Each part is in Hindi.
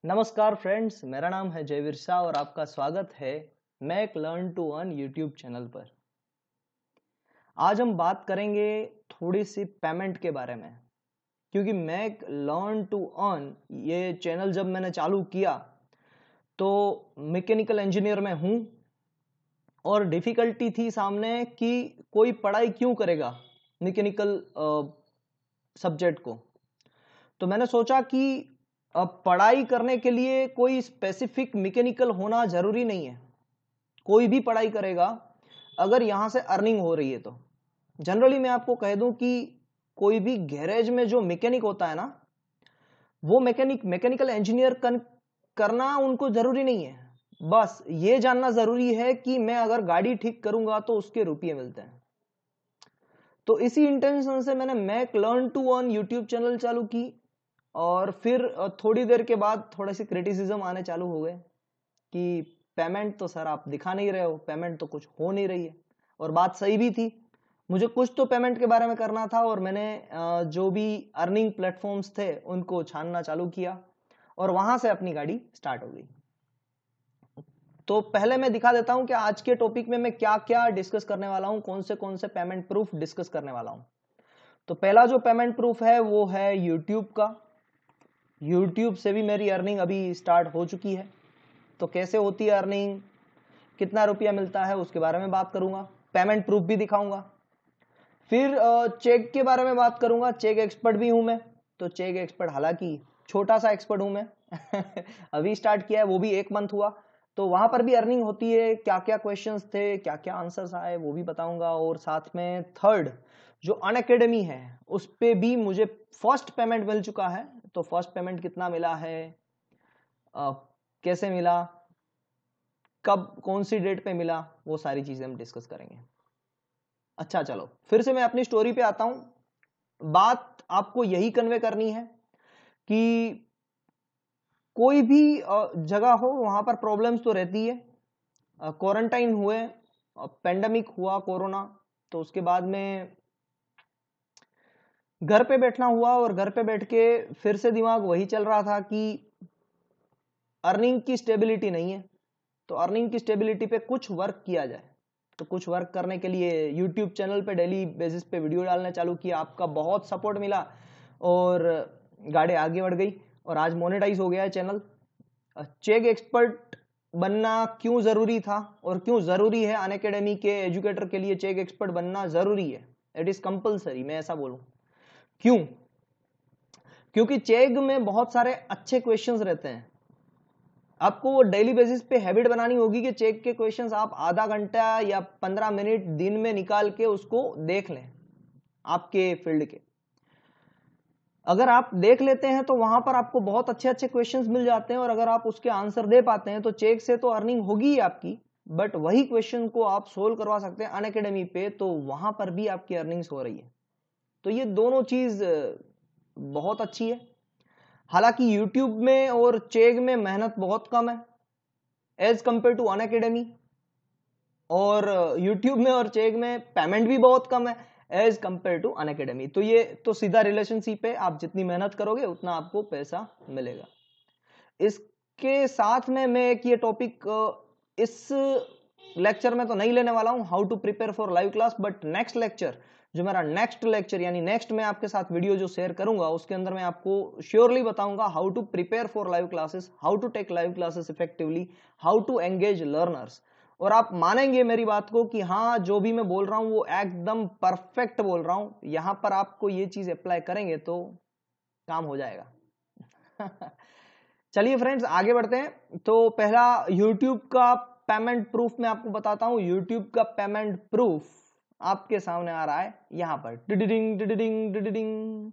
नमस्कार फ्रेंड्स, मेरा नाम है जयवीर शाह और आपका स्वागत है Mac learn to earn YouTube channel पर। आज हम बात करेंगे थोड़ी सी पेमेंट के बारे में, क्योंकि मैक लर्न टू अर्न ये चैनल जब मैंने चालू किया तो मैकेनिकल इंजीनियर में हूँ और डिफिकल्टी थी सामने कि कोई पढ़ाई क्यों करेगा मैकेनिकल सब्जेक्ट को। तो मैंने सोचा कि अब पढ़ाई करने के लिए कोई स्पेसिफिक मैकेनिकल होना जरूरी नहीं है, कोई भी पढ़ाई करेगा अगर यहां से अर्निंग हो रही है तो। जनरली मैं आपको कह दूं कि कोई भी गैरेज में जो मैकेनिक होता है ना, वो मैकेनिकल इंजीनियर करना उनको जरूरी नहीं है। बस ये जानना जरूरी है कि मैं अगर गाड़ी ठीक करूंगा तो उसके रुपये मिलते हैं। तो इसी इंटेंशन से मैंने Mac learn to earn YouTube channel चालू की और फिर थोड़ी देर के बाद थोड़े से क्रिटिसिज्म आने चालू हो गए कि पेमेंट तो सर आप दिखा नहीं रहे हो, पेमेंट तो कुछ हो नहीं रही है। और बात सही भी थी, मुझे कुछ तो पेमेंट के बारे में करना था और मैंने जो भी अर्निंग प्लेटफॉर्म्स थे उनको छानना चालू किया और वहां से अपनी गाड़ी स्टार्ट हो गई। तो पहले मैं दिखा देता हूं कि आज के टॉपिक में मैं क्या क्या डिस्कस करने वाला हूं, कौन से पेमेंट प्रूफ डिस्कस करने वाला हूं। तो पहला जो पेमेंट प्रूफ है वो है यूट्यूब का। यूट्यूब से भी मेरी अर्निंग अभी स्टार्ट हो चुकी है। तो कैसे होती है अर्निंग, कितना रुपया मिलता है, उसके बारे में बात करूंगा। पेमेंट प्रूफ भी दिखाऊंगा। फिर चेक के बारे में बात करूंगा। चेक एक्सपर्ट भी हूं मैं। तो चेक एक्सपर्ट, हालांकि छोटा सा एक्सपर्ट हूं मैं अभी स्टार्ट किया है, वो भी 1 मंथ हुआ। तो वहां पर भी अर्निंग होती है, क्या क्या क्वेश्चंस थे, क्या क्या आंसर्स आए, वो भी बताऊंगा। और साथ में थर्ड जो अनअकैडमी है उस पे भी मुझे फर्स्ट पेमेंट मिल चुका है। तो फर्स्ट पेमेंट कितना मिला है, कैसे मिला, कब, कौन सी डेट पे मिला, वो सारी चीजें हम डिस्कस करेंगे। अच्छा चलो फिर से मैं अपनी स्टोरी पे आता हूं। बात आपको यही कन्वे करनी है कि कोई भी जगह हो वहां पर प्रॉब्लम्स तो रहती है। क्वारंटाइन हुए, पेंडेमिक हुआ कोरोना, तो उसके बाद में घर पे बैठना हुआ और घर पे बैठ के फिर से दिमाग वही चल रहा था कि अर्निंग की स्टेबिलिटी नहीं है। तो अर्निंग की स्टेबिलिटी पे कुछ वर्क किया जाए। तो कुछ वर्क करने के लिए यूट्यूब चैनल पे डेली बेसिस पे वीडियो डालना चालू किया। आपका बहुत सपोर्ट मिला और गाड़ी आगे बढ़ गई और आज मोनेटाइज हो गया है चैनल। चेक एक्सपर्ट बनना क्यों जरूरी था और क्यों जरूरी है, अनअकैडमी के एजुकेटर के लिए चेक एक्सपर्ट बनना जरूरी है, इट इज कंपलसरी, मैं ऐसा बोलूं। क्यों? क्योंकि चेक में बहुत सारे अच्छे क्वेश्चंस रहते हैं। आपको वो डेली बेसिस पे हैबिट बनानी होगी कि चेक के क्वेश्चंस आप आधा घंटा या 15 मिनट दिन में निकाल के उसको देख लें। आपके फील्ड के अगर आप देख लेते हैं तो वहां पर आपको बहुत अच्छे अच्छे क्वेश्चंस मिल जाते हैं और अगर आप उसके आंसर दे पाते हैं तो चेक से तो अर्निंग होगी ही आपकी, बट वही क्वेश्चन को आप सोल्व करवा सकते हैं अनअकैडमी पे, तो वहां पर भी आपकी अर्निंग्स हो रही है। तो ये दोनों चीज बहुत अच्छी है। हालांकि यूट्यूब में और चेक में मेहनत बहुत कम है एज कंपेयर टू अनअकैडमी, और यूट्यूब में और चेक में पेमेंट भी बहुत कम है एज कंपेयर टू अनअकैडमी। तो ये तो सीधा रिलेशनशिप है, आप जितनी मेहनत करोगे उतना आपको पैसा मिलेगा। इसके साथ में मैं एक ये टॉपिक इस लेक्चर में तो नहीं लेने वाला हूं, how to prepare for live class, but next lecture, जो मेरा नेक्स्ट लेक्चर यानी नेक्स्ट मैं आपके साथ वीडियो जो शेयर करूंगा उसके अंदर मैं आपको श्योरली बताऊंगा how to prepare for live classes, how to take live classes effectively, how to engage learners. और आप मानेंगे मेरी बात को कि हाँ, जो भी मैं बोल रहा हूं वो एकदम परफेक्ट बोल रहा हूं। यहां पर आपको ये चीज अप्लाई करेंगे तो काम हो जाएगा चलिए फ्रेंड्स आगे बढ़ते हैं। तो पहला YouTube का पेमेंट प्रूफ मैं आपको बताता हूं। YouTube का पेमेंट प्रूफ आपके सामने आ रहा है यहां पर, डिडिडिंग डिडिडिंग डिडिडिंग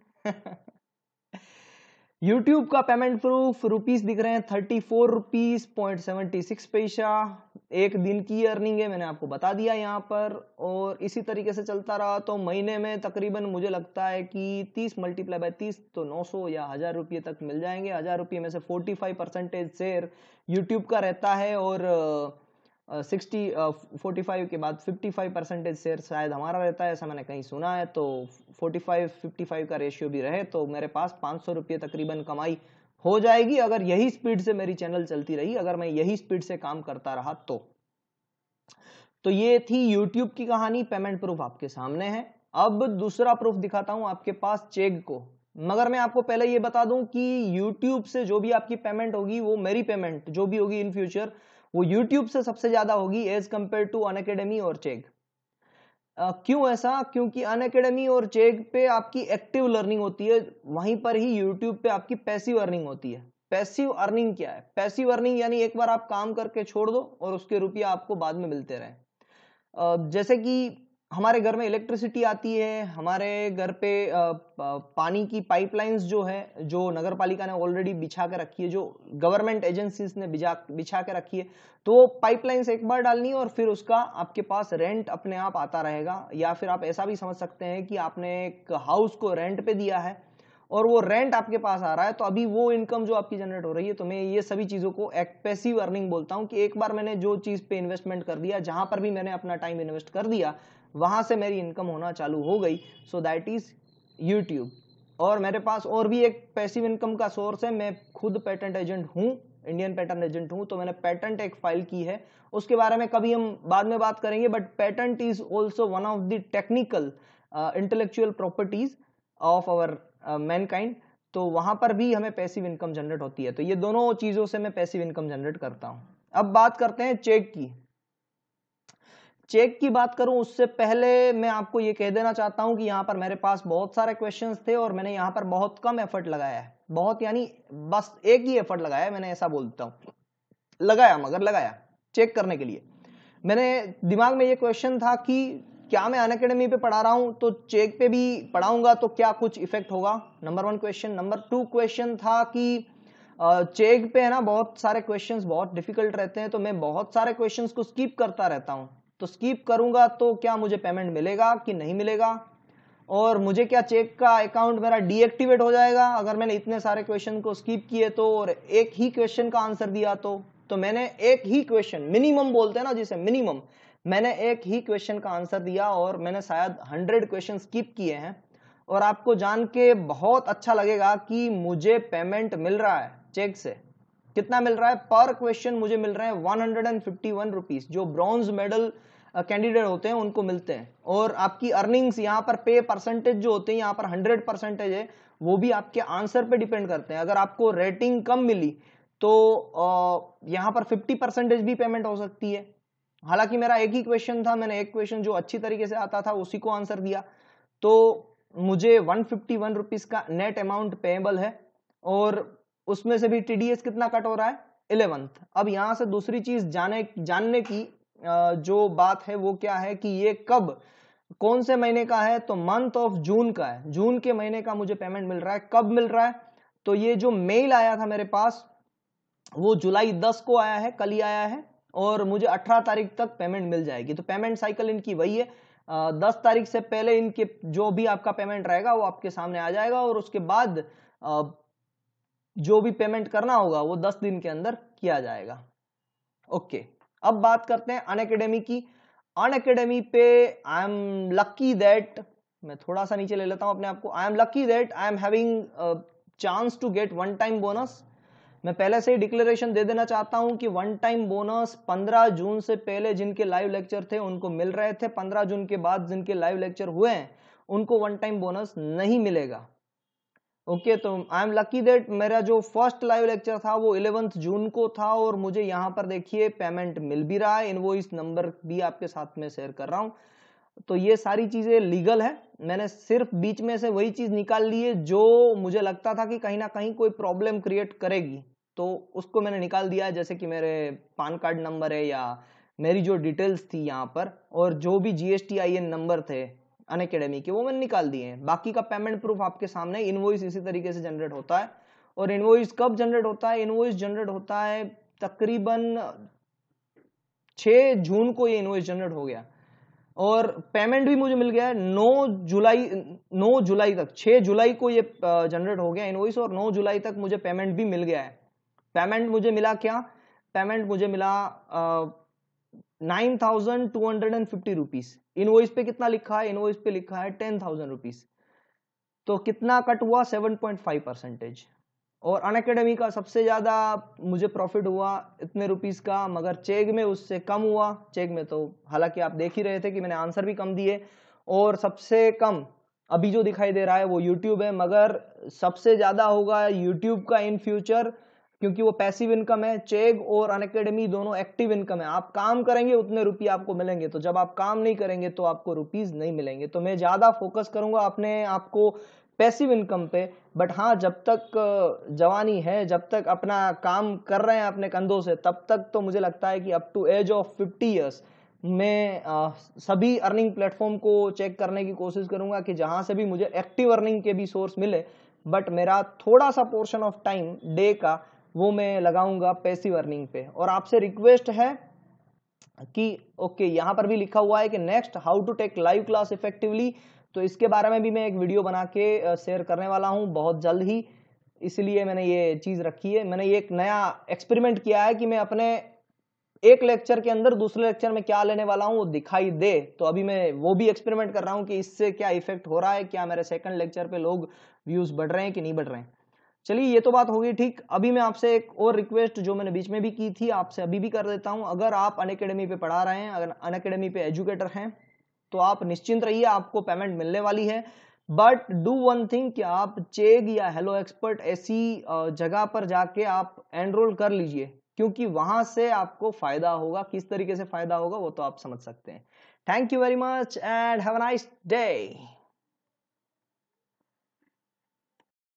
YouTube का पेमेंट प्रूफ रुपीस दिख रहे हैं 34 रुपीस 76 पैसा। एक दिन की अर्निंग है, मैंने आपको बता दिया यहाँ पर। और इसी तरीके से चलता रहा तो महीने में तकरीबन मुझे लगता है कि 30 मल्टीप्लाई बाय 30 तो 900 या 1000 रुपये तक मिल जाएंगे। 1000 रुपये में से 45% शेयर यूट्यूब का रहता है और 45 के बाद 55% शेयर शायद हमारा रहता है, ऐसा मैंने कहीं सुना है। तो 45-55 का रेशियो भी रहे तो मेरे पास 500 रुपये तकरीबन कमाई हो जाएगी अगर यही स्पीड से मेरी चैनल चलती रही, अगर मैं यही स्पीड से काम करता रहा तो ये थी YouTube की कहानी। पेमेंट प्रूफ आपके सामने है। अब दूसरा प्रूफ दिखाता हूं आपके पास चेग को। मगर मैं आपको पहले ये बता दूं कि YouTube से जो भी आपकी पेमेंट होगी, वो मेरी पेमेंट जो भी होगी इन फ्यूचर, वो YouTube से सबसे ज्यादा होगी एज कंपेयर टू अनअकैडमी और चेग। क्यों ऐसा? क्योंकि अनअकैडमी और चेग पे आपकी एक्टिव लर्निंग होती है, वहीं पर ही YouTube पे आपकी पैसिव अर्निंग होती है। पैसिव अर्निंग क्या है? पैसिव अर्निंग यानी एक बार आप काम करके छोड़ दो और उसके रुपया आपको बाद में मिलते रहे। जैसे कि हमारे घर में इलेक्ट्रिसिटी आती है, हमारे घर पे पानी की पाइपलाइंस जो है, जो नगर पालिका ने ऑलरेडी बिछा के रखी है, जो गवर्नमेंट एजेंसीज ने बिछा के रखी है, तो पाइपलाइंस एक बार डालनी है और फिर उसका आपके पास रेंट अपने आप आता रहेगा। या फिर आप ऐसा भी समझ सकते हैं कि आपने एक हाउस को रेंट पे दिया है और वो रेंट आपके पास आ रहा है, तो अभी वो इनकम जो आपकी जनरेट हो रही है, तो मैं ये सभी चीजों को एक पैसिव अर्निंग बोलता हूं कि एक बार मैंने जो चीज पे इन्वेस्टमेंट कर दिया, जहां पर भी मैंने अपना टाइम इन्वेस्ट कर दिया, वहां से मेरी इनकम होना चालू हो गई। So that is YouTube. और मेरे पास और भी एक पैसिव इनकम का सोर्स है। मैं खुद पेटेंट एजेंट हूं, इंडियन पेटेंट एजेंट हूं, तो मैंने पेटेंट एक फाइल की है, उसके बारे में कभी हम बाद में बात करेंगे। But patent is also one of the technical intellectual properties of our mankind. तो वहां पर भी हमें पैसिव इनकम जनरेट होती है। तो ये दोनों चीजों से मैं पैसिव इनकम जनरेट करता हूं। अब बात करते हैं चेक की। चेक की बात करूं उससे पहले मैं आपको ये कह देना चाहता हूं कि यहां पर मेरे पास बहुत सारे क्वेश्चंस थे और मैंने यहां पर बहुत कम एफर्ट लगाया है। बहुत यानी बस एक ही एफर्ट लगाया है, मैंने ऐसा बोलता हूं, लगाया, मगर लगाया चेक करने के लिए। मैंने दिमाग में ये क्वेश्चन था कि क्या मैं अनअकैडमी पे पढ़ा रहा हूं तो चेक पे भी पढ़ाऊंगा तो क्या कुछ इफेक्ट होगा? Number 1 question. नंबर 2 क्वेश्चन था कि चेक पे है ना बहुत सारे क्वेश्चंस बहुत डिफिकल्ट रहते हैं, तो मैं बहुत सारे क्वेश्चंस को स्किप करता रहता हूं। तो स्किप करूंगा तो क्या मुझे पेमेंट मिलेगा कि नहीं मिलेगा? और मुझे क्या चेक का अकाउंट मेरा डीएक्टिवेट हो जाएगा अगर मैंने इतने सारे क्वेश्चन को स्किप किए तो, और एक ही क्वेश्चन का आंसर दिया तो मैंने एक ही क्वेश्चन, मिनिमम बोलते हैं ना जिसे, मिनिमम मैंने एक ही क्वेश्चन का आंसर दिया और मैंने शायद 100 क्वेश्चन स्किप किए हैं। और आपको जान के बहुत अच्छा लगेगा कि मुझे पेमेंट मिल रहा है चेक से। कितना मिल रहा है? पर क्वेश्चन मुझे मिल रहे हैं 151 रुपीज, जो ब्रॉन्ज मेडल कैंडिडेट होते हैं उनको मिलते हैं। और आपकी अर्निंग्स यहाँ पर पे परसेंटेज जो होते हैं, यहाँ पर 100% है, वो भी आपके आंसर पे डिपेंड करते हैं। अगर आपको रेटिंग कम मिली तो यहाँ पर 50% भी पेमेंट हो सकती है। हालांकि मेरा एक ही क्वेश्चन था, मैंने एक क्वेश्चन जो अच्छी तरीके से आता था उसी को आंसर दिया, तो मुझे 151 रुपीज का नेट अमाउंट पेएबल है। और उसमें से भी टीडीएस कितना कट हो रहा है? 11th। अब यहां से दूसरी चीज जानने की जो बात है वो क्या है कि ये कब, कौन से महीने का है? तो मंथ ऑफ जून का है। जून के महीने का मुझे पेमेंट मिल रहा है। कब मिल रहा है? तो ये जो मेल आया था मेरे पास वो जुलाई 10 को आया है, कल ही आया है, और मुझे 18 तारीख तक पेमेंट मिल जाएगी। तो पेमेंट साइकिल इनकी वही है, 10 तारीख से पहले इनके जो भी आपका पेमेंट रहेगा वो आपके सामने आ जाएगा, और उसके बाद जो भी पेमेंट करना होगा वो 10 दिन के अंदर किया जाएगा। ओके, अब बात करते हैं अनअकैडमी की। अनअकैडमी पे आई एम लकी दैट, मैं थोड़ा सा नीचे ले लेता हूं अपने आप को, I am lucky that I am having chance to get one time bonus. मैं पहले से ही डिक्लेरेशन दे देना चाहता हूं कि वन टाइम बोनस 15 जून से पहले जिनके लाइव लेक्चर थे उनको मिल रहे थे। 15 जून के बाद जिनके लाइव लेक्चर हुए हैं उनको वन टाइम बोनस नहीं मिलेगा। ओके, तो आई एम लकी दैट मेरा जो फर्स्ट लाइव लेक्चर था वो 11 जून को था, और मुझे यहाँ पर देखिए पेमेंट मिल भी रहा है। इनवॉइस नंबर भी आपके साथ में शेयर कर रहा हूँ। तो ये सारी चीजें लीगल है। मैंने सिर्फ बीच में से वही चीज निकाल ली है जो मुझे लगता था कि कहीं ना कहीं कोई प्रॉब्लम क्रिएट करेगी, तो उसको मैंने निकाल दिया। जैसे कि मेरे पान कार्ड नंबर है या मेरी जो डिटेल्स थी यहाँ पर, और जो भी GSTIN नंबर थे अनअकैडमी के, वो मैंने निकाल दिए हैं। बाकी का पेमेंट प्रूफ आपके सामने। इनवॉइस इसी तरीके से जनरेट होता है। और इनवॉइस कब जनरेट होता है? इनवॉइस जनरेट होता है तकरीबन 6 जून को ये इनवॉइस जनरेट हो गया, और पेमेंट भी मुझे मिल गया है 9 जुलाई तक। 6 जुलाई को ये जनरेट हो गया इनवॉइस, और 9 जुलाई तक मुझे पेमेंट भी मिल गया है। पेमेंट मुझे मिला क्या? पेमेंट मुझे मिला 9,250 रुपीज। इनवॉइस पे कितना लिखा है? इनवॉइस पे लिखा है 10,000 रुपीज। तो कितना कट हुआ? 7.5%। और अनअकैडमी का सबसे ज्यादा मुझे प्रॉफिट हुआ इतने रुपीस का, मगर चेग में उससे कम हुआ। चेग में तो हालांकि आप देख ही रहे थे कि मैंने आंसर भी कम दिए, और सबसे कम अभी जो दिखाई दे रहा है वो यूट्यूब है, मगर सबसे ज्यादा होगा यूट्यूब का इन फ्यूचर, क्योंकि वो पैसिव इनकम है। चेग और अनअकैडमी दोनों एक्टिव इनकम है, आप काम करेंगे उतने रुपये आपको मिलेंगे, तो जब आप काम नहीं करेंगे तो आपको रुपीज नहीं मिलेंगे। तो मैं ज्यादा फोकस करूंगा अपने आपको पैसिव इनकम पे। बट हाँ, जब तक जवानी है, जब तक अपना काम कर रहे हैं अपने कंधों से, तब तक तो मुझे लगता है कि up to age of 50 years मैं सभी अर्निंग प्लेटफॉर्म को चेक करने की कोशिश करूंगा कि जहां से भी मुझे एक्टिव अर्निंग के भी सोर्स मिले, बट मेरा थोड़ा सा पोर्शन ऑफ टाइम डे का वो मैं लगाऊंगा पैसिव अर्निंग पे। और आपसे रिक्वेस्ट है कि ओके, यहां पर भी लिखा हुआ है कि next how to take live class effectively, तो इसके बारे में भी मैं एक वीडियो बना के शेयर करने वाला हूं बहुत जल्द ही, इसलिए मैंने ये चीज रखी है। मैंने ये एक नया एक्सपेरिमेंट किया है कि मैं अपने एक लेक्चर के अंदर दूसरे लेक्चर में क्या लेने वाला हूं वो दिखाई दे, तो अभी मैं वो भी एक्सपेरिमेंट कर रहा हूं कि इससे क्या इफेक्ट हो रहा है, क्या मेरे सेकंड लेक्चर पे लोग व्यूज बढ़ रहे हैं कि नहीं बढ़ रहे हैं। चलिए, ये तो बात होगी ठीक। अभी मैं आपसे एक और रिक्वेस्ट जो मैंने बीच में भी की थी, आपसे अभी भी कर देता हूं। अगर आप अनअकैडमी पे पढ़ा रहे हैं, अगर अनअकैडमी पे एजुकेटर हैं, तो आप निश्चिंत रहिए, आपको पेमेंट मिलने वाली है। बट डू वन थिंग कि आप चेग या हेलो एक्सपर्ट ऐसी जगह पर जाके आप एनरोल कर लीजिए, क्योंकि वहां से आपको फायदा होगा। किस तरीके से फायदा होगा वो तो आप समझ सकते हैं। Thank you very much and have a nice day.